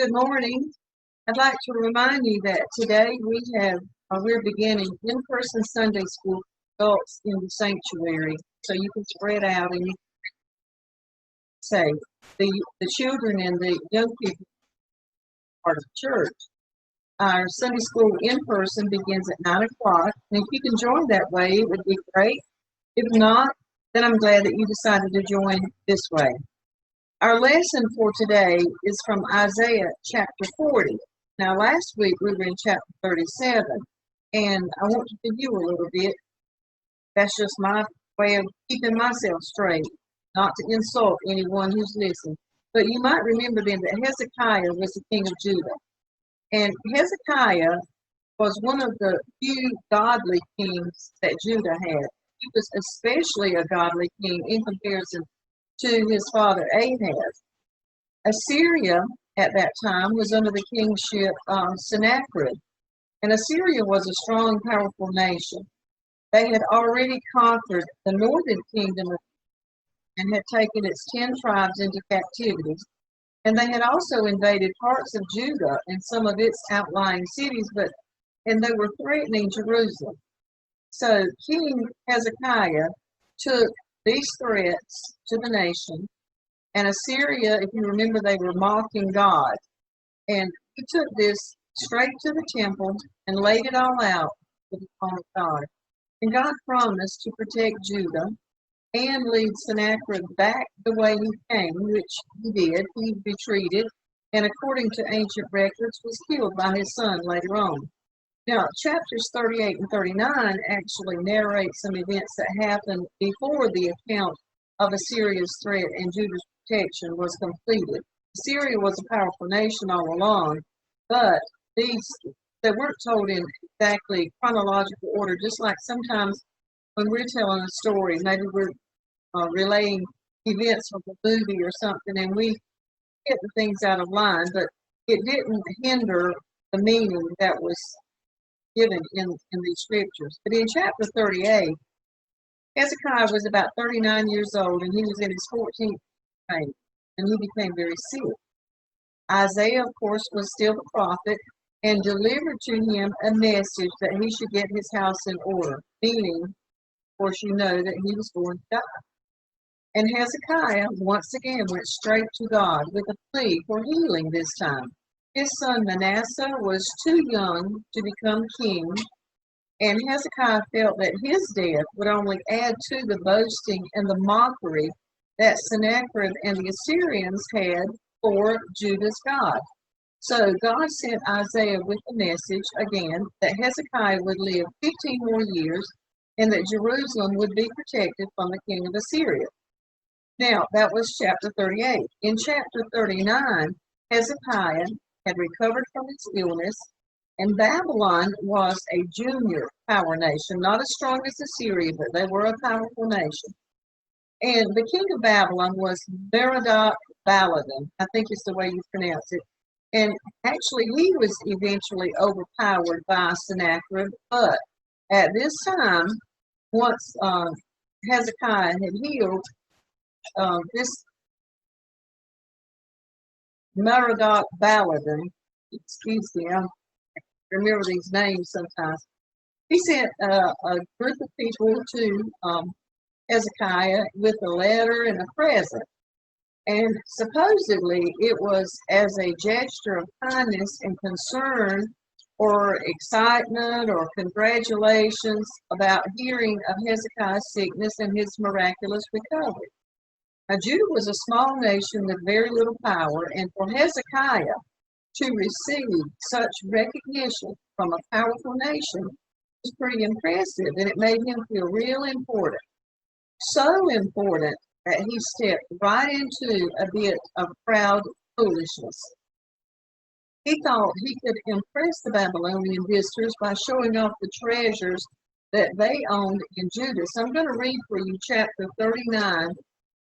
Good morning. I'd like to remind you that today we're beginning in-person Sunday school for adults in the sanctuary, so you can spread out and you can say the children and the young people are part of the church. Our Sunday school in person begins at 9 o'clock, and if you can join that way, it would be great. If not, then I'm glad that you decided to join this way. Our lesson for today is from Isaiah chapter 40. Now, last week we were in chapter 37, and I want to give you a little bit. That's just my way of keeping myself straight, not to insult anyone who's listening. But you might remember then that Hezekiah was the king of Judah. And Hezekiah was one of the few godly kings that Judah had. He was especially a godly king in comparison to his father Ahaz. Assyria at that time was under the kingship of Sennacherib, and Assyria was a strong, powerful nation. They had already conquered the northern kingdom and had taken its 10 tribes into captivity, and they had also invaded parts of Judah and some of its outlying cities, and they were threatening Jerusalem. So King Hezekiah took these threats to the nation, and Assyria, if you remember, they were mocking God. And he took this straight to the temple and laid it all out for the throne of God. And God promised to protect Judah and lead Sennacherib back the way he came, which he did. He retreated, and according to ancient records, was killed by his son later on. Now, chapters 38 and 39 actually narrate some events that happened before the account of Assyria's threat and Judah's protection was completed. Assyria was a powerful nation all along, but they weren't told in exactly chronological order, just like sometimes when we're telling a story, maybe we're relaying events from a movie or something, and we get the things out of line, but it didn't hinder the meaning that was given in these scriptures. But in chapter 38, Hezekiah was about 39 years old, and he was in his 14th reign, and he became very sick. Isaiah, of course, was still the prophet and delivered to him a message that he should get his house in order, meaning, of course, you know that he was going to die. And Hezekiah once again went straight to God with a plea for healing this time. His son Manasseh was too young to become king, and Hezekiah felt that his death would only add to the boasting and the mockery that Sennacherib and the Assyrians had for Judah's God. So God sent Isaiah with the message again that Hezekiah would live 15 more years and that Jerusalem would be protected from the king of Assyria. Now, that was chapter 38. In chapter 39, Hezekiah had recovered from his illness, and Babylon was a junior power nation, not as strong as Assyria, but they were a powerful nation. And the king of Babylon was Merodach Baladan, I think is the way you pronounce it. And actually, he was eventually overpowered by Sennacherib, but at this time, once Hezekiah had healed, this Merodach Baladan, excuse me, I remember these names sometimes. He sent a group of people to Hezekiah with a letter and a present. And supposedly it was as a gesture of kindness and concern or excitement or congratulations about hearing of Hezekiah's sickness and his miraculous recovery. Now, Judah was a small nation with very little power, and for Hezekiah to receive such recognition from a powerful nation was pretty impressive, and it made him feel real important. So important that he stepped right into a bit of proud foolishness. He thought he could impress the Babylonian visitors by showing off the treasures that they owned in Judah. So I'm going to read for you chapter 39,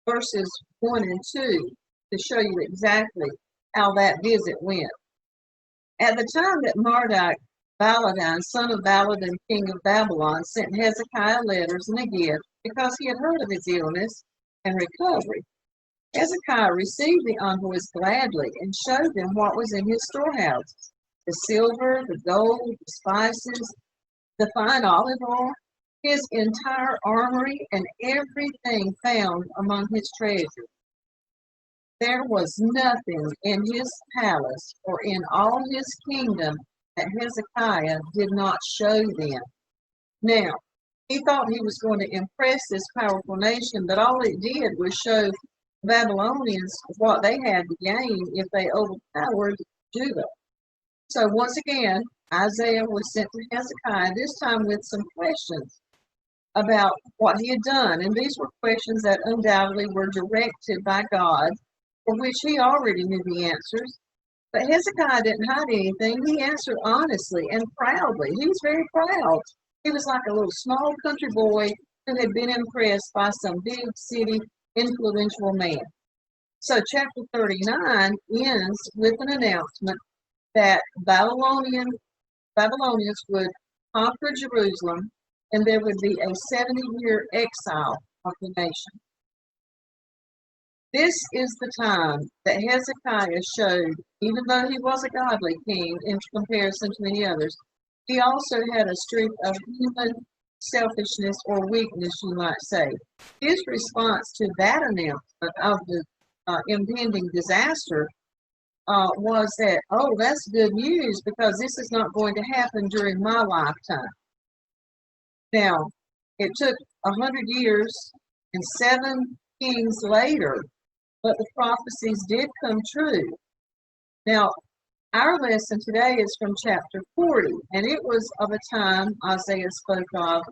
verses 1 and 2, to show you exactly how that visit went. At the time that Merodach Baladan, son of Baladan, king of Babylon, sent Hezekiah letters and a gift because he had heard of his illness and recovery. Hezekiah received the envoys gladly and showed them what was in his storehouses: the silver, the gold, the spices, the fine olive oil, his entire armory, and everything found among his treasures. There was nothing in his palace or in all his kingdom that Hezekiah did not show them. Now, he thought he was going to impress this powerful nation, but all it did was show Babylonians what they had to gain if they overpowered Judah. So once again, Isaiah was sent to Hezekiah, this time with some questions about what he had done. And these were questions that undoubtedly were directed by God, for which he already knew the answers. But Hezekiah didn't hide anything. He answered honestly and proudly. He was very proud. He was like a little small country boy who had been impressed by some big city influential man. So chapter 39 ends with an announcement that Babylonians would conquer Jerusalem and there would be a 70-year exile of the nation. This is the time that Hezekiah showed, even though he was a godly king in comparison to many others, he also had a streak of human selfishness or weakness, you might say. His response to that announcement of the impending disaster was that, oh, that's good news because this is not going to happen during my lifetime. Now, it took 100 years and 7 kings later, but the prophecies did come true. Now, our lesson today is from chapter 40, and it was of a time Isaiah spoke of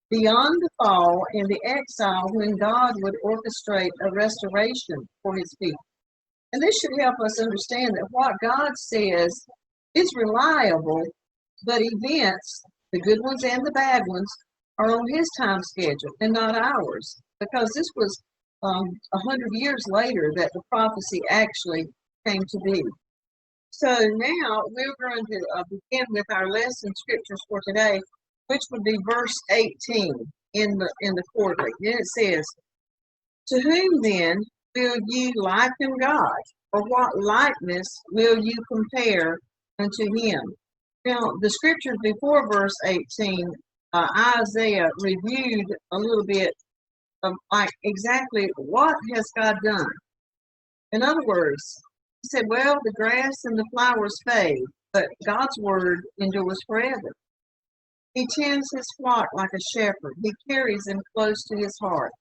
beyond the fall and the exile when God would orchestrate a restoration for his people. And this should help us understand that what God says is reliable, but events, the good ones and the bad ones, are on his time schedule and not ours, because this was 100 years later that the prophecy actually came to be. So now we're going to begin with our lesson scriptures for today, which would be verse 18 in the quarterly. And it says, "To whom then will ye liken God, or what likeness will you compare unto him?" Now, the scriptures before verse 18, Isaiah reviewed a little bit of like exactly what has God done. In other words, he said, well, the grass and the flowers fade, but God's word endures forever. He tends his flock like a shepherd. He carries them close to his heart.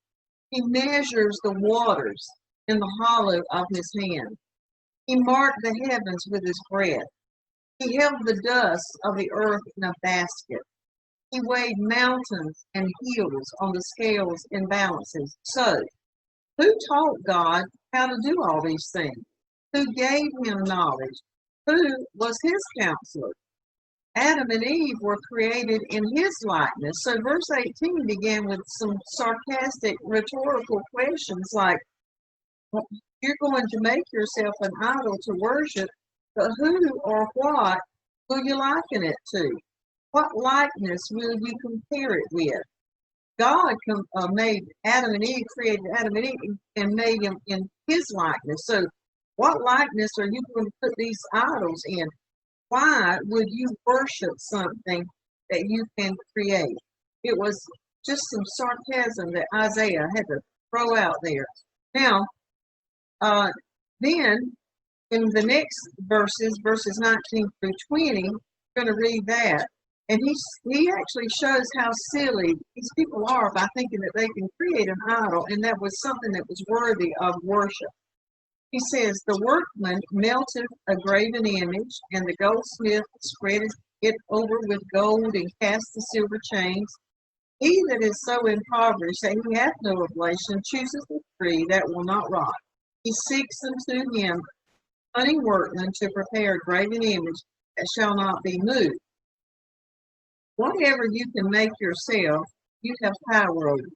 He measures the waters in the hollow of his hand. He marked the heavens with his breath. He held the dust of the earth in a basket. He weighed mountains and hills on the scales and balances. So, who taught God how to do all these things? Who gave him knowledge? Who was his counselor? Adam and Eve were created in his likeness. So verse 18 began with some sarcastic rhetorical questions like, well, you're going to make yourself an idol to worship, but who or what will you liken it to? What likeness will you compare it with? God made Adam and Eve, created Adam and Eve, and made him in his likeness. So what likeness are you going to put these idols in? Why would you worship something that you can create? It was just some sarcasm that Isaiah had to throw out there. Now, then in the next verses 19 through 20, we're going to read that. And he actually shows how silly these people are by thinking that they can create an idol, and that was something that was worthy of worship. He says, "The workman melted a graven image, and the goldsmith spread it over with gold and cast the silver chains. He that is so impoverished that he hath no oblation chooses the tree that will not rot. He seeks unto him cunning workmen to prepare a graven image that shall not be moved. Whatever you can make yourself, you have power over.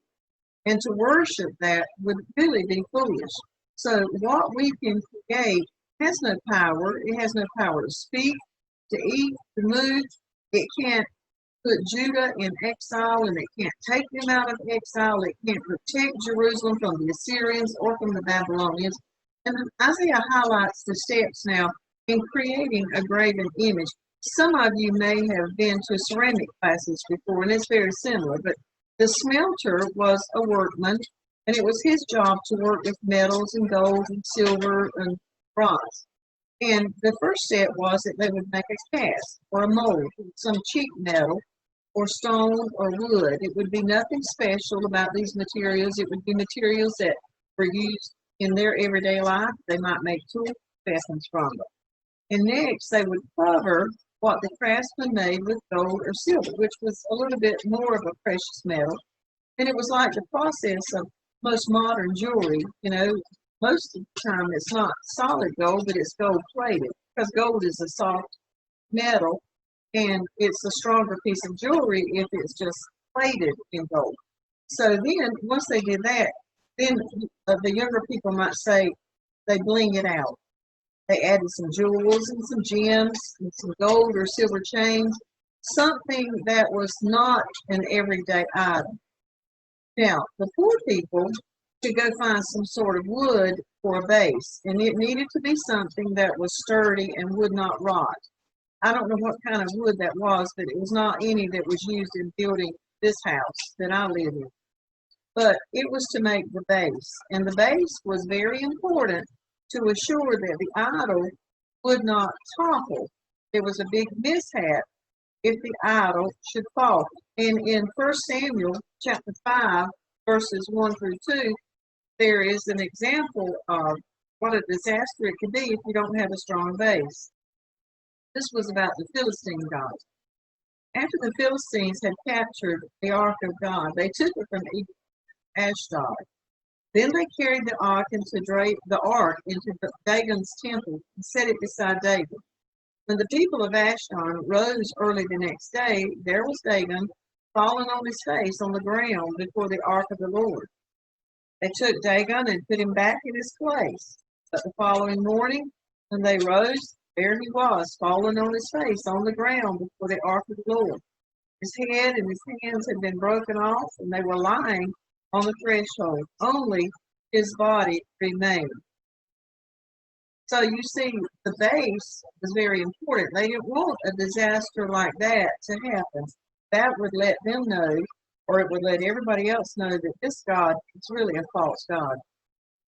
And to worship that would really be foolish. So what we can create has no power. It has no power to speak, to eat, to move. It can't put Judah in exile, and it can't take them out of exile. It can't protect Jerusalem from the Assyrians or from the Babylonians. And Isaiah highlights the steps now in creating a graven image. Some of you may have been to ceramic classes before, and it's very similar, but the smelter was a workman, and it was his job to work with metals and gold and silver and bronze. And the first step was that they would make a cast or a mold, some cheap metal or stone or wood. It would be nothing special about these materials. It would be materials that were used in their everyday life. They might make tool weapons from them. And next, they would cover what the craftsman made with gold or silver, which was a little bit more of a precious metal. And it was like the process of most modern jewelry. You know, most of the time it's not solid gold, but it's gold plated, because gold is a soft metal and it's a stronger piece of jewelry if it's just plated in gold. So then, once they did that, then the younger people might say they bling it out. They added some jewels and some gems and some gold or silver chains, something that was not an everyday item. Now, the poor people should go find some sort of wood for a base, and it needed to be something that was sturdy and would not rot. I don't know what kind of wood that was, but it was not any that was used in building this house that I live in. But it was to make the base, and the base was very important to assure that the idol would not topple. There was a big mishap if the idol should fall. And in 1 Samuel chapter 5, verses 1 through 2, there is an example of what a disaster it could be if you don't have a strong base. This was about the Philistine gods. After the Philistines had captured the ark of God, they took it from Ashdod. Then they carried the ark into Dagon's temple and set it beside Dagon. When the people of Ashdod rose early the next day, there was Dagon fallen on his face on the ground before the ark of the Lord. They took Dagon and put him back in his place. But the following morning, when they rose, there he was, fallen on his face on the ground before the ark of the Lord. His head and his hands had been broken off, and they were lying on the threshold. Only his body remained. So you see, the base was very important. They didn't want a disaster like that to happen. That would let them know, or it would let everybody else know, that this God is really a false God.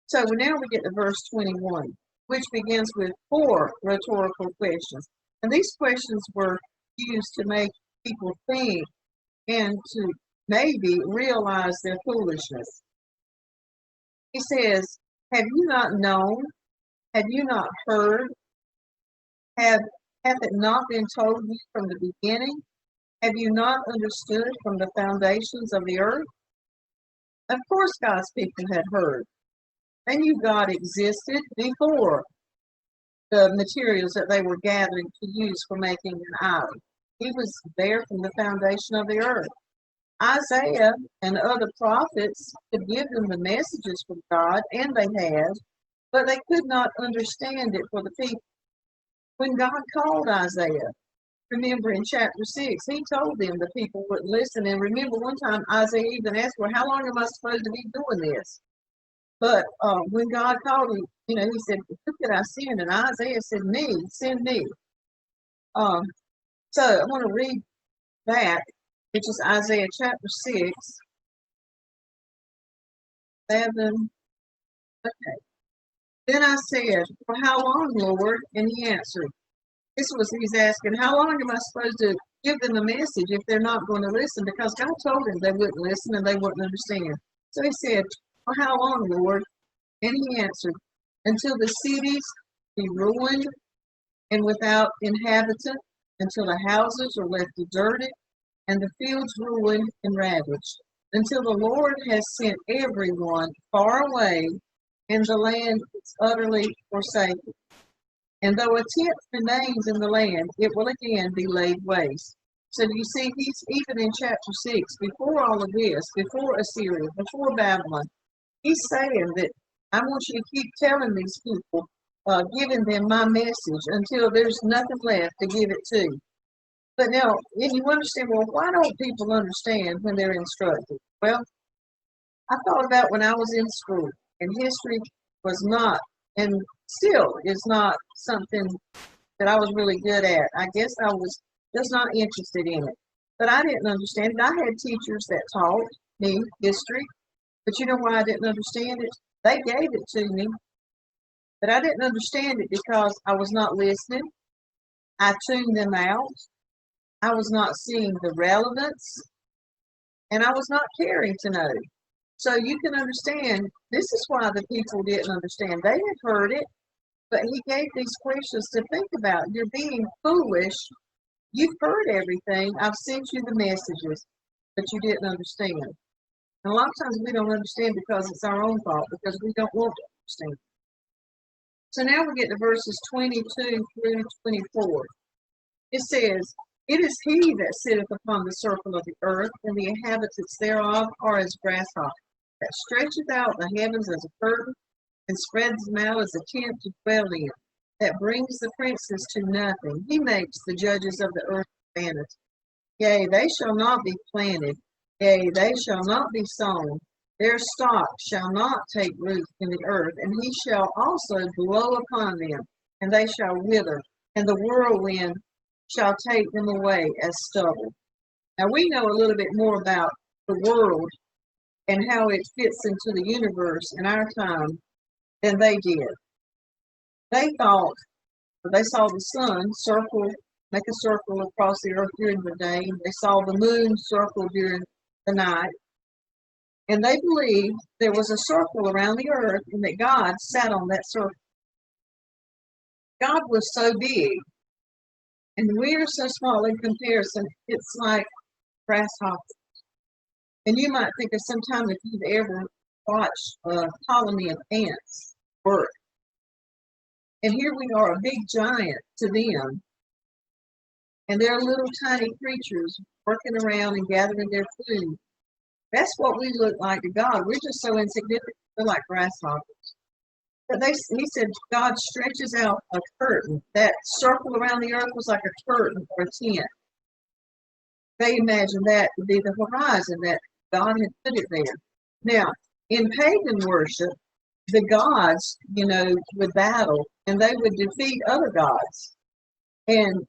So now we get to verse 21, which begins with 4 rhetorical questions. And these questions were used to make people think and to maybe realize their foolishness. He says, have you not known? Have you not heard? Hath it not been told you from the beginning? Have you not understood from the foundations of the earth? Of course God's people had heard. They knew God existed before the materials that they were gathering to use for making an idol. He was there from the foundation of the earth. Isaiah and other prophets could give them the messages from God, and they had, but they could not understand it for the people. When God called Isaiah, remember in chapter 6, he told them the people would listen. And remember one time Isaiah even asked, well, how long am I supposed to be doing this? But when God called him, he said, who could I send? And Isaiah said, me, send me. So I want to read that, which is Isaiah chapter 6, 7. Okay. Then I said, for how long, Lord? And he answered, he's asking, how long am I supposed to give them a message if they're not going to listen? Because God told them they wouldn't listen and they wouldn't understand. So he said, for how long, Lord? And he answered, until the cities be ruined and without inhabitant, until the houses are left deserted and the fields ruined and ravaged, until the Lord has sent everyone far away and the land is utterly forsaken. And though a tenth remains in the land, it will again be laid waste. So you see, he's even in chapter 6, before all of this, before Assyria, before Babylon, he's saying that I want you to keep telling these people, giving them my message until there's nothing left to give it to. But now, if you understand, well, why don't people understand when they're instructed? Well, I thought about when I was in school, and history was not, and still is not something that I was really good at. I guess I was just not interested in it. But I didn't understand it. I had teachers that taught me history, but you know why I didn't understand it? They gave it to me, but I didn't understand it because I was not listening. I tuned them out. I was not seeing the relevance, and I was not caring to know. So you can understand, this is why the people didn't understand. They had heard it, but he gave these questions to think about. You're being foolish. You've heard everything. I've sent you the messages, but you didn't understand. And a lot of times we don't understand because it's our own fault, because we don't want to understand. So now we get to verses 22 through 24. It says, "It is he that sitteth upon the circle of the earth, and the inhabitants thereof are as grasshoppers, that stretcheth out the heavens as a curtain, and spreads them out as a tent to dwell in, that brings the princes to nothing. He makes the judges of the earth vanity. Yea, they shall not be planted, yea, they shall not be sown. Their stock shall not take root in the earth, and he shall also blow upon them, and they shall wither, and the whirlwind shall take them away as stubble." Now we know a little bit more about the world and how it fits into the universe in our time than they did. They thought, they saw the sun make a circle across the earth during the day, and they saw the moon circle during the night, and they believed there was a circle around the earth and that God sat on that circle. God was so big, and we are so small in comparison, it's like grasshoppers. And you might think of some time if you've ever watched a colony of ants work. And here we are, a big giant to them. And they're little tiny creatures working around and gathering their food. That's what we look like to God. We're just so insignificant. We're like grasshoppers. But he said God stretches out a curtain. That circle around the earth was like a curtain or a tent. They imagined that to be the horizon, that God had put it there. Now, in pagan worship, the gods, would battle and they would defeat other gods. And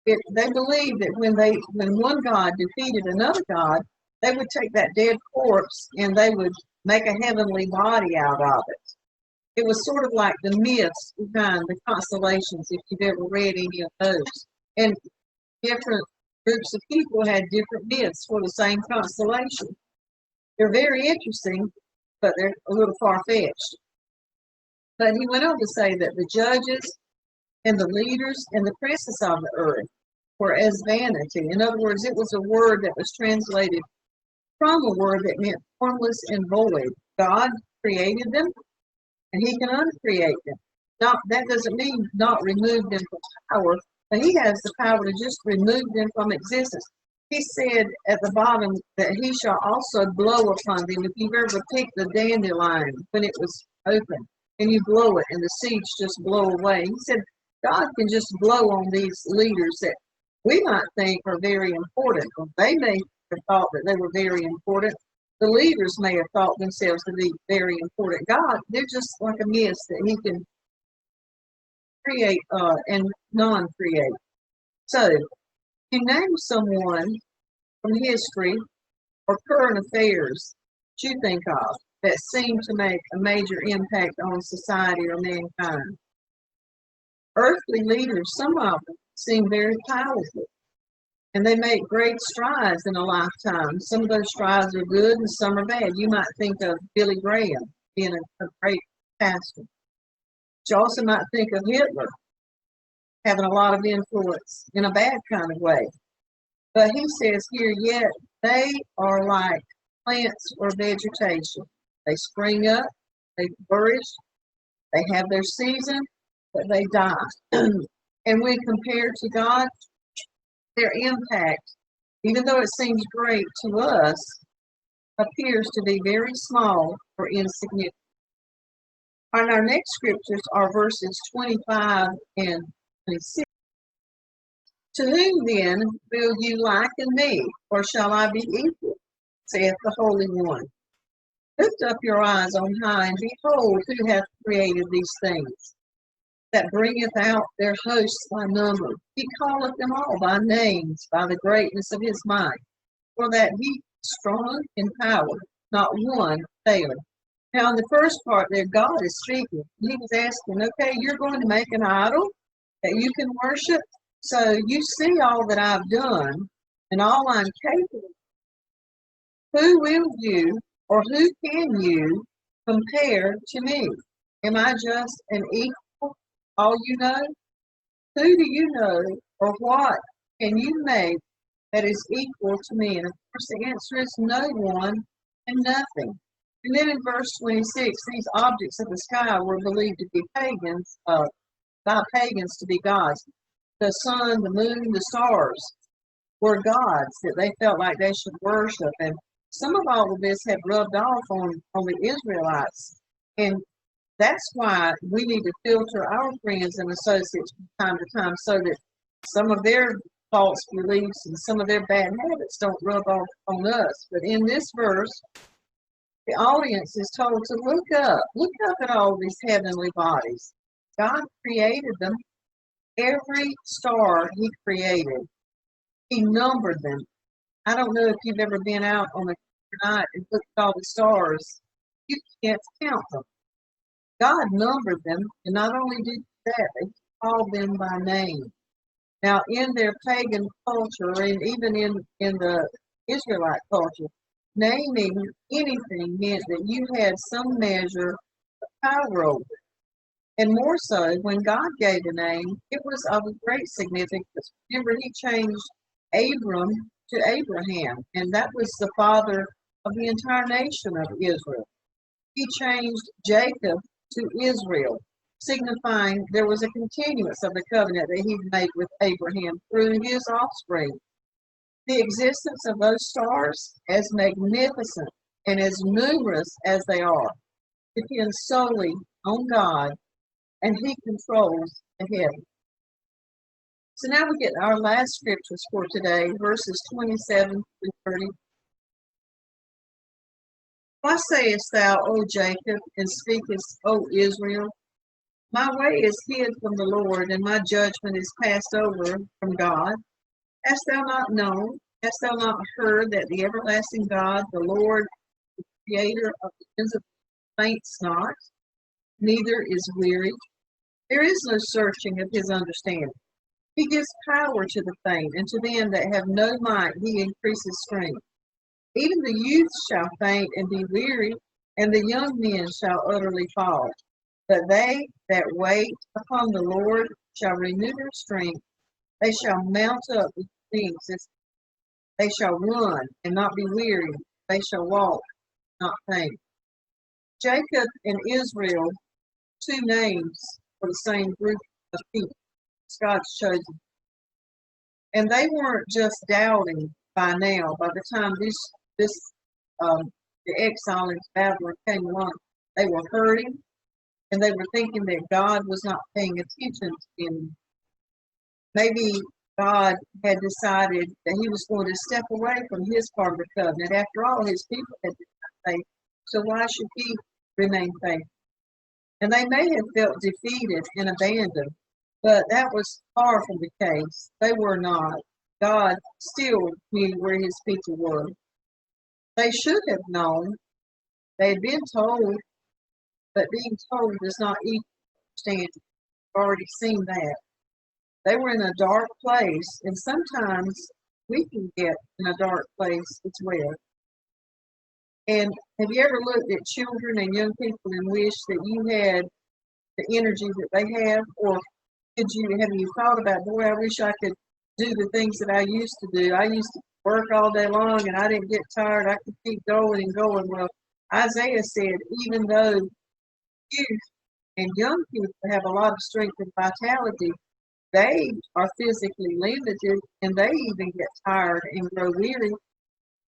they believed that when one god defeated another god, they would take that dead corpse and they would make a heavenly body out of it. It was sort of like the myths behind the constellations, if you've ever read any of those. And different groups of people had different myths for the same constellation. They're very interesting, but they're a little far-fetched. But he went on to say that the judges and the leaders and the princes of the earth were as vanity. In other words, it was a word that was translated from a word that meant formless and void. God created them, and he can uncreate them. That doesn't mean not remove them from power, but he has the power to just remove them from existence. He said at the bottom that he shall also blow upon them. If you've ever picked the dandelion when it was open, and you blow it and the seeds just blow away. He said God can just blow on these leaders that we might think are very important. Well, they may have thought that they were very important. The leaders may have thought themselves to be very important. God, they're just like a mist that he can create and non-create. So, you name someone from history or current affairs that you think of that seem to make a major impact on society or mankind. Earthly leaders, some of them, seem very powerful, and they make great strides in a lifetime. Some of those strides are good and some are bad. You might think of Billy Graham being a great pastor. But you also might think of Hitler having a lot of influence in a bad kind of way. But he says here, yet they are like plants or vegetation. They spring up, they flourish, they have their season, but they die. And when compared to God, their impact, even though it seems great to us, appears to be very small or insignificant. And our next scriptures are verses 25 and 26. To whom then will you liken me, or shall I be equal? Saith the Holy One. Lift up your eyes on high, and behold who hath created these things, that bringeth out their hosts by number. He calleth them all by names, by the greatness of his might, for that he is strong in power, not one faileth. Now, in the first part there, God is speaking. He was asking, okay, you're going to make an idol that you can worship? So you see all that I've done and all I'm capable of. Who will you, or who can you compare to me? Am I just an equal, all you know? Who do you know, or what can you make that is equal to me? And of course the answer is no one and nothing. And then in verse 26, these objects of the sky were believed to be pagans, by pagans to be gods. The sun, the moon, the stars were gods that they felt like they should worship. And some of all of this had rubbed off on the Israelites. And that's why we need to filter our friends and associates from time to time so that some of their false beliefs and some of their bad habits don't rub off on us. But in this verse, the audience is told to look up at all these heavenly bodies. God created them. Every star he created, he numbered them. I don't know if you've ever been out on a night and looked at all the stars. You can't count them. God numbered them, and not only did that, he called them by name. Now, in their pagan culture, and even in the Israelite culture, naming anything meant that you had some measure of power over it. And more so, when God gave a name, it was of great significance. Remember, he changed Abram to Abraham, and that was the father of the entire nation of Israel. He changed Jacob to Israel, signifying there was a continuance of the covenant that he made with Abraham through his offspring. The existence of those stars, as magnificent and as numerous as they are, depends solely on God, and he controls the heavens. So now we get our last scriptures for today, verses 27 through 30. Why sayest thou, O Jacob, and speakest, O Israel? My way is hid from the Lord, and my judgment is passed over from God. Hast thou not known? Hast thou not heard that the everlasting God, the Lord, the creator of the ends of the faints not, neither is weary? There is no searching of his understanding. He gives power to the faint, and to them that have no might he increases strength. Even the youths shall faint and be weary, and the young men shall utterly fall. But they that wait upon the Lord shall renew their strength. They shall mount up with wings. They shall run and not be weary. They shall walk, not faint. Jacob and Israel, two names for the same group of people. God's chosen. And they weren't just doubting by now. By the time the exile into Babylon came along, they were hurting, and they were thinking that God was not paying attention to them. Maybe God had decided that he was going to step away from his part of the covenant. After all, his people had been faithful, so why should he remain faithful? And they may have felt defeated and abandoned, but that was far from the case. They were not. God still knew where his people were. They should have known. They had been told, but being told does not equal understanding. We've already seen that. They were in a dark place, and sometimes we can get in a dark place as well. And have you ever looked at children and young people and wished that you had the energy that they have? Or have you thought about, boy, I wish I could do the things that I used to do. I used to work all day long and I didn't get tired. I could keep going and going. Well, Isaiah said, even though youth and young people have a lot of strength and vitality, they are physically limited and they even get tired and grow weary.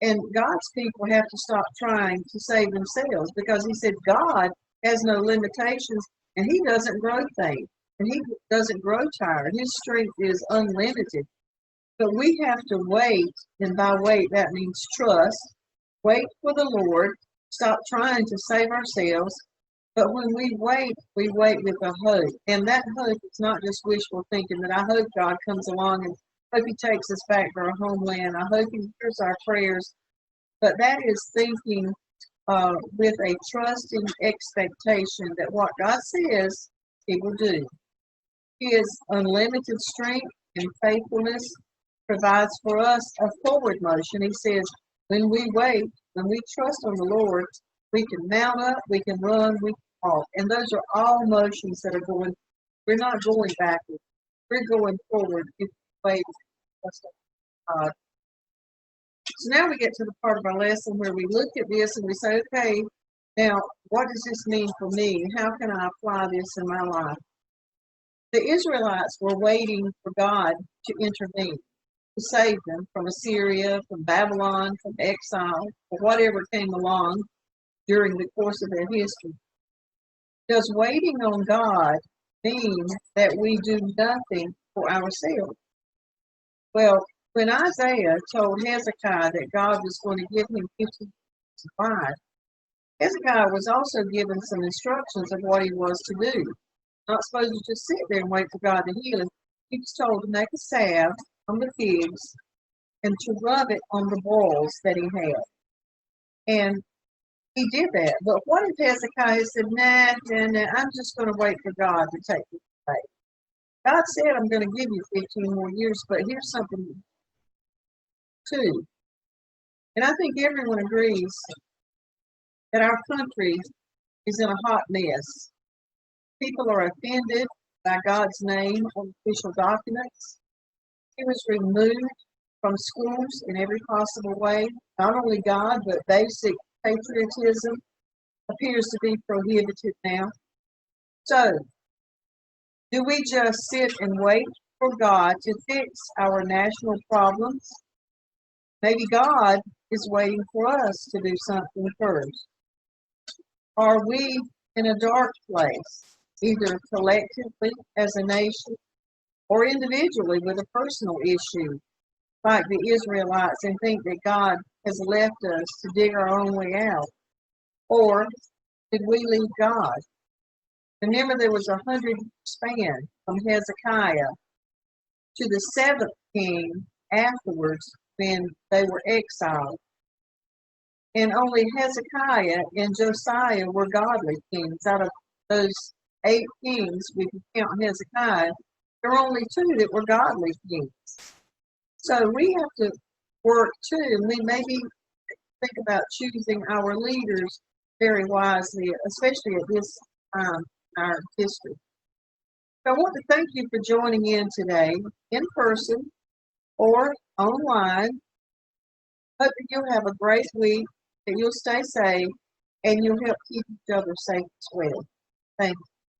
And God's people have to stop trying to save themselves, because he said God has no limitations and he doesn't grow faint and he doesn't grow tired. His strength is unlimited. But we have to wait, and by wait, that means trust. Wait for the Lord. Stop trying to save ourselves. But when we wait with a hope. And that hope is not just wishful thinking that I hope God comes along and hope He takes us back to our homeland. I hope He hears our prayers. But that is thinking with a trusting expectation that what God says, He will do. His unlimited strength and faithfulness provides for us a forward motion. He says, when we wait, when we trust on the Lord, we can mount up, we can run, we can walk. And those are all motions that are going, we're not going backwards. We're going forward if we wait and trust on God. So now we get to the part of our lesson where we look at this and we say, okay, now what does this mean for me? How can I apply this in my life? The Israelites were waiting for God to intervene, to save them from Assyria, from Babylon, from exile, or whatever came along during the course of their history. Does waiting on God mean that we do nothing for ourselves? Well, when Isaiah told Hezekiah that God was going to give him 50 supplies, Hezekiah was also given some instructions of what he was to do. Not supposed to just sit there and wait for God to heal him. He was told to make a salve from the figs and to rub it on the boils that he had. And he did that. But what if Hezekiah said, nah, I'm just going to wait for God to take me away? God said, I'm going to give you 15 more years, but here's something too. And I think everyone agrees that our country is in a hot mess. People are offended by God's name on official documents. He was removed from schools in every possible way. Not only God, but basic patriotism appears to be prohibited now. So, do we just sit and wait for God to fix our national problems? Maybe God is waiting for us to do something first. Are we in a dark place, either collectively as a nation or individually with a personal issue, like the Israelites, and think that God has left us to dig our own way out? Or did we leave God? Remember, there was 100 span from Hezekiah to the 7th king afterwards when they were exiled. And only Hezekiah and Josiah were godly kings. Out of those 8 kings, we can count Hezekiah, there were only 2 that were godly kings. So we have to work too, and we maybe think about choosing our leaders very wisely, especially at this time in our history. So I want to thank you for joining in today, in person or online. Hope that you'll have a great week, that you'll stay safe, and you'll help keep each other safe as well. Thank you.